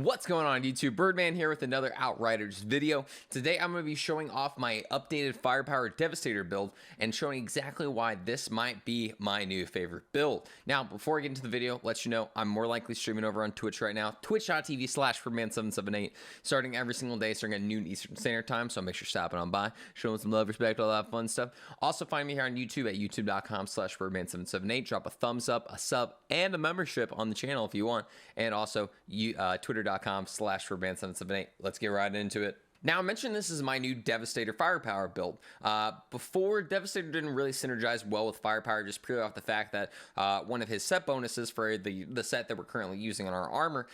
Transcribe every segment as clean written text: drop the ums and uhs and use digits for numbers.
What's going on YouTube? Byrdman here with another Outriders video. Today I'm going to be showing off my updated Firepower Devastator build and showing exactly why this might be my new favorite build. Now, before I get into the video, let you know I'm more likely streaming over on Twitch right now, twitch.tv/Byrdman778, starting every single day starting at noon Eastern Standard Time, so make sure you're stopping on by, showing some love, respect, all that fun stuff. Also find me here on YouTube at youtube.com/Byrdman778. Drop a thumbs up, a sub, and a membership on the channel if you want, and also twitter.com/Byrdman778. Let's get right into it. Now, I mentioned this is my new Devastator Firepower build. Before, Devastator didn't really synergize well with Firepower, just purely off the fact that one of his set bonuses for the set that we're currently using on our armor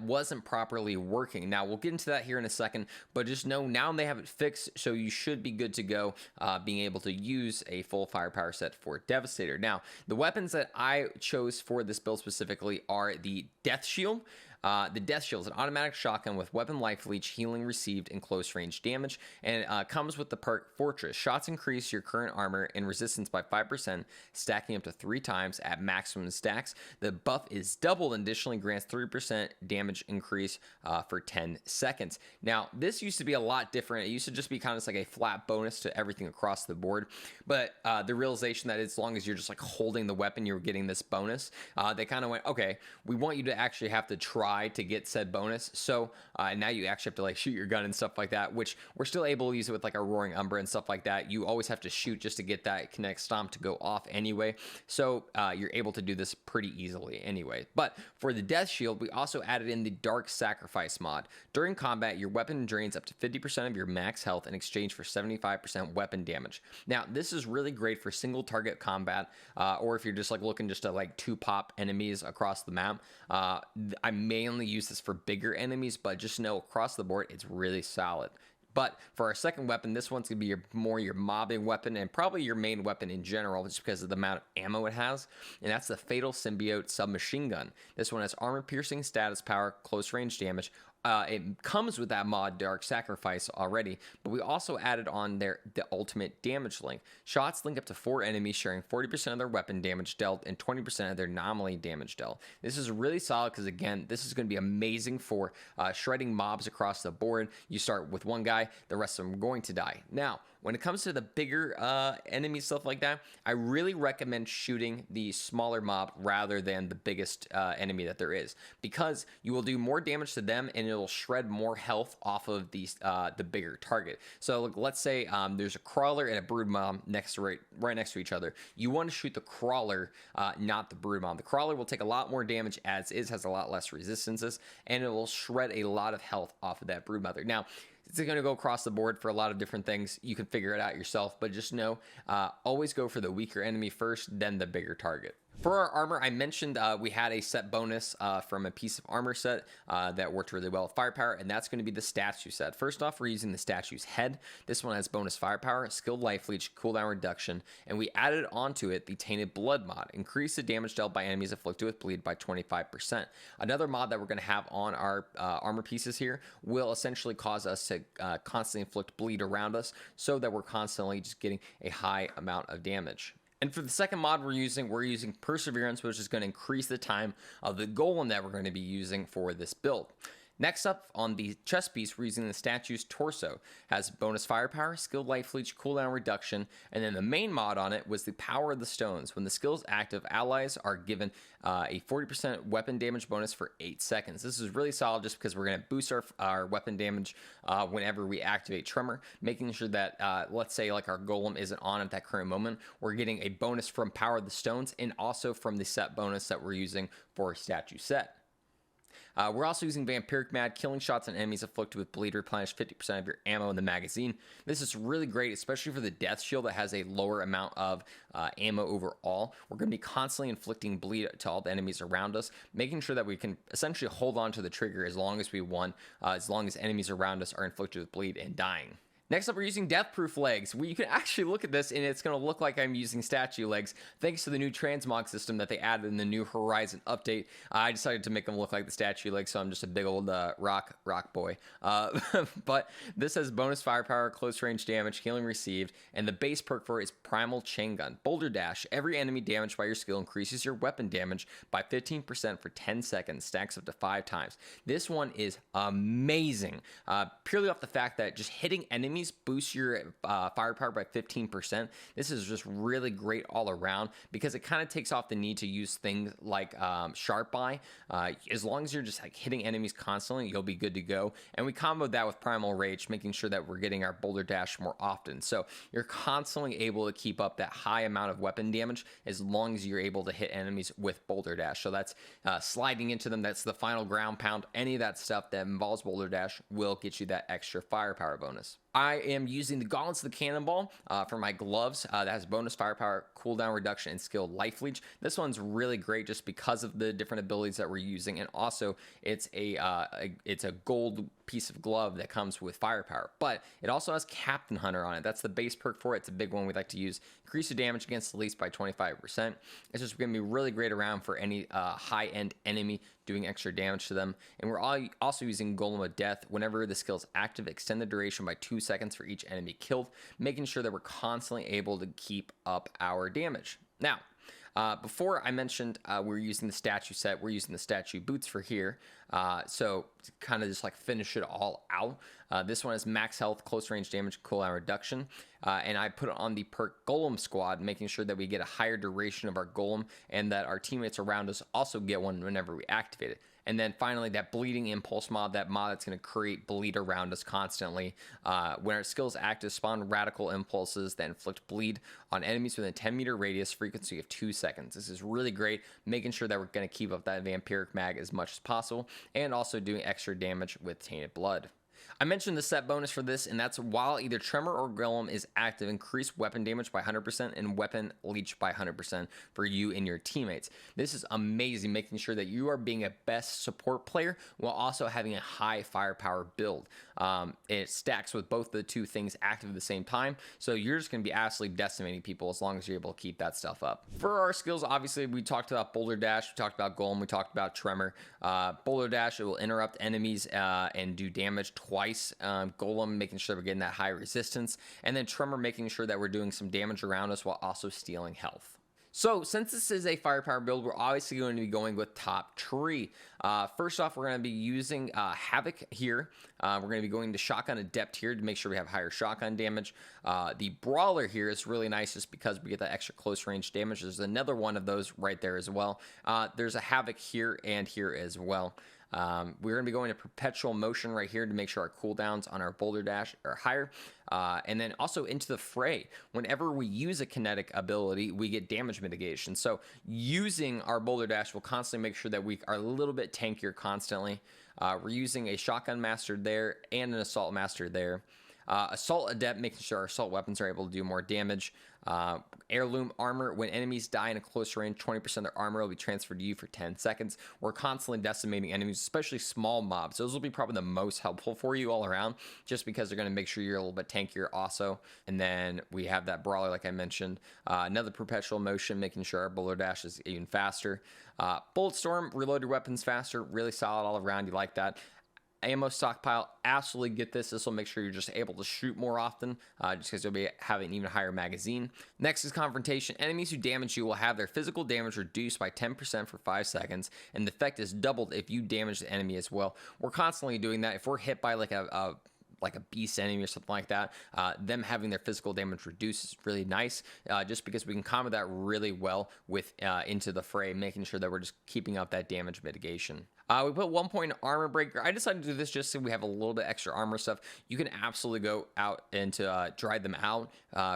wasn't properly working. Now, we'll get into that here in a second, but just know now they have it fixed, so you should be good to go being able to use a full Firepower set for Devastator. Now, the weapons that I chose for this build specifically are the Death Shield. The Death Shield is an automatic shotgun with weapon life leech, healing received, and close range damage, and it comes with the perk Fortress. Shots increase your current armor and resistance by 5%, stacking up to 3 times at maximum stacks. The buff is doubled and additionally grants 3% damage increase for 10 seconds. Now, this used to be a lot different. It used to just be kind of like a flat bonus to everything across the board, but the realization that as long as you're just like holding the weapon, you're getting this bonus, they kind of went, okay, we want you to actually have to try to get said bonus, so now you actually have to like shoot your gun and stuff like that, which we're still able to use it with like a Roaring Umbra and stuff like that. You always have to shoot just to get that Kinetic Stomp to go off anyway, so you're able to do this pretty easily anyway. But for the Death Shield, we also added in the Dark Sacrifice mod. During combat, your weapon drains up to 50% of your max health in exchange for 75% weapon damage. Now, this is really great for single target combat, or if you're just like looking just to like 2-pop enemies across the map. I mainly use this for bigger enemies, but just know across the board it's really solid. But for our second weapon, this one's gonna be more your mobbing weapon and probably your main weapon in general, just because of the amount of ammo it has, and that's the Fatal Symbiote Submachine Gun. This one has armor piercing, status power, close range damage. It comes with that mod Dark Sacrifice already, but we also added on there the ultimate damage link. Shots link up to 4 enemies, sharing 40% of their weapon damage dealt and 20% of their nominally damage dealt. This is really solid because, again, this is going to be amazing for shredding mobs across the board. You start with one guy, the rest of them are going to die. Now, when it comes to the bigger enemies, stuff like that, I really recommend shooting the smaller mob rather than the biggest enemy that there is, because you will do more damage to them and it'll shred more health off of the bigger target. So look, let's say there's a crawler and a brood mob right next to each other. You want to shoot the crawler, not the brood mob. The crawler will take a lot more damage as is, has a lot less resistances, and it will shred a lot of health off of that brood mother. Now, it's going to go across the board for a lot of different things. You can figure it out yourself, but just know, always go for the weaker enemy first, then the bigger target. For our armor, I mentioned we had a set bonus from a piece of armor set that worked really well with Firepower, and that's going to be the statue set. First off, we're using the statue's head. This one has bonus Firepower, skilled life leech, cooldown reduction, and we added onto it the Tainted Blood mod. Increase the damage dealt by enemies afflicted with bleed by 25%. Another mod that we're going to have on our armor pieces here will essentially cause us to constantly inflict bleed around us, so that we're constantly just getting a high amount of damage. And for the second mod we're using Perseverance, which is going to increase the time of the golem that we're going to be using for this build. Next up, on the chest piece, we're using the statue's torso. Has bonus Firepower, skilled life leech, cooldown reduction, and then the main mod on it was the Power of the Stones. When the skill is active, allies are given a 40% weapon damage bonus for 8 seconds. This is really solid just because we're going to boost our weapon damage whenever we activate Tremor, making sure that, let's say like our golem isn't on at that current moment, we're getting a bonus from Power of the Stones and also from the set bonus that we're using for our statue set. We're also using Vampiric Mad, killing shots on enemies afflicted with bleed, replenish 50% of your ammo in the magazine. This is really great, especially for the Death Shield that has a lower amount of ammo overall. We're going to be constantly inflicting bleed to all the enemies around us, making sure that we can essentially hold on to the trigger as long as we want, as long as enemies around us are inflicted with bleed and dying. Next up, we're using Deathproof legs. You can actually look at this and it's going to look like I'm using statue legs thanks to the new transmog system that they added in the new Horizon update. I decided to make them look like the statue legs, so I'm just a big old rock boy. But this has bonus firepower, close range damage, healing received, and the base perk for it is Primal Chain Gun. Boulder Dash. Every enemy damaged by your skill increases your weapon damage by 15% for 10 seconds, stacks up to 5 times. This one is amazing, purely off the fact that just hitting enemies boosts your firepower by 15%. This is just really great all around because it kind of takes off the need to use things like Sharp Eye. As long as you're just like hitting enemies constantly, you'll be good to go. And we comboed that with Primal Rage, making sure that we're getting our Boulder Dash more often. So you're constantly able to keep up that high amount of weapon damage as long as you're able to hit enemies with Boulder Dash. So that's sliding into them. That's the final ground pound. Any of that stuff that involves Boulder Dash will get you that extra firepower bonus. I am using the Gauntlets of the Cannonball for my gloves. That has bonus firepower, cooldown reduction, and skill life leech. This one's really great just because of the different abilities that we're using, and also it's a gold piece of glove that comes with firepower. But it also has Captain Hunter on it. That's the base perk for it. It's a big one we like to use. Increase the damage against the least by 25%. It's just going to be really great around for any high-end enemy doing extra damage to them. And we're also using Golem of Death. Whenever the skill is active, extend the duration by 2 seconds for each enemy killed, making sure that we're constantly able to keep up our damage. Now, before I mentioned we're using the statue set, we're using the statue boots for here. So to kind of just like finish it all out, this one is max health, close range damage, cooldown reduction. And I put it on the perk Golem Squad, making sure that we get a higher duration of our Golem and that our teammates around us also get one whenever we activate it. And then finally, that Bleeding Impulse mod, that mod that's going to create bleed around us constantly. When our skills active, spawn radical impulses that inflict bleed on enemies within a 10-meter radius, frequency of 2 seconds. This is really great, making sure that we're going to keep up that vampiric mag as much as possible, and also doing extra damage with Tainted Blood. I mentioned the set bonus for this, and that's while either Tremor or Golem is active, increase weapon damage by 100% and weapon leech by 100% for you and your teammates. This is amazing, making sure that you are being a best support player while also having a high firepower build. It stacks with both the two things active at the same time, so you're just going to be absolutely decimating people as long as you're able to keep that stuff up. For our skills, obviously, we talked about Boulder Dash, we talked about Golem, we talked about Tremor. Boulder Dash, it will interrupt enemies and do damage twice. Golem, making sure we're getting that high resistance, and then Tremor, making sure that we're doing some damage around us while also stealing health. So since this is a firepower build, we're obviously going to be going with top tree. First off, we're going to be using Havoc here. We're going to be going to Shotgun Adept here to make sure we have higher shotgun damage. The Brawler here is really nice just because we get that extra close range damage. There's another one of those right there as well. There's a Havoc here and here as well. We're going to be going to Perpetual Motion right here to make sure our cooldowns on our Boulder Dash are higher. And then also into the Fray. Whenever we use a kinetic ability, we get damage mitigation. So using our Boulder Dash will constantly make sure that we are a little bit tankier constantly. We're using a Shotgun Master there and an Assault Master there. Assault Adept, making sure our assault weapons are able to do more damage. Heirloom Armor, when enemies die in a close range, 20% of their armor will be transferred to you for 10 seconds. We're constantly decimating enemies, especially small mobs. Those will be probably the most helpful for you all around, just because they're going to make sure you're a little bit tankier also. And then we have that Brawler, like I mentioned. Another Perpetual Motion, making sure our Boulder Dash is even faster. Bullet Storm, reload your weapons faster. Really solid all around. You like that. Ammo stockpile, absolutely get this. This will make sure you're just able to shoot more often, just because you'll be having an even higher magazine. Next is Confrontation. Enemies who damage you will have their physical damage reduced by 10% for 5 seconds, and the effect is doubled if you damage the enemy as well. We're constantly doing that. If we're hit by like a beast enemy or something like that, them having their physical damage reduced is really nice, just because we can combo that really well with Into the Fray, making sure that we're just keeping up that damage mitigation. We put 1 point armor breaker. I decided to do this just so we have a little bit extra armor stuff. You can absolutely go out and dry them out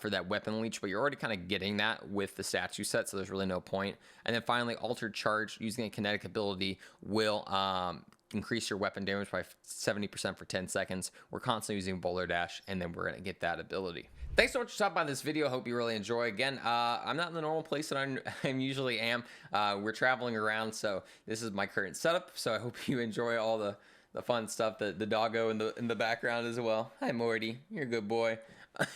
for that weapon leech, but you're already kind of getting that with the statue set, so there's really no point. And then finally, Altered Charge, using a kinetic ability will increase your weapon damage by 70% for 10 seconds. We're constantly using Boulder Dash, and then we're going to get that ability. Thanks so much for stopping by this video. Hope you really enjoy. Again, I'm not in the normal place that I usually am. We're traveling around, so this is my current setup. So I hope you enjoy all the the fun stuff, the doggo in the background as well. Hi, Morty. You're a good boy.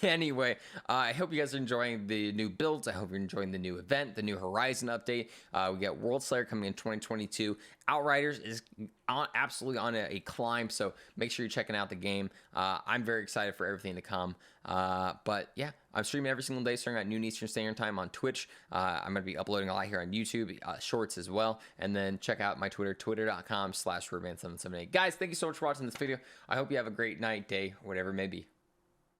Anyway, I hope you guys are enjoying the new builds. I hope you're enjoying the new event, the new Horizon update. We got World Slayer coming in 2022. Outriders is absolutely on a climb, so make sure you're checking out the game. I'm very excited for everything to come. But yeah, I'm streaming every single day starting at noon Eastern Standard Time on Twitch. I'm going to be uploading a lot here on YouTube, shorts as well. And then check out my Twitter, twitter.com/Ruban778. Guys, thank you so much for watching this video. I hope you have a great night, day, or whatever it may be.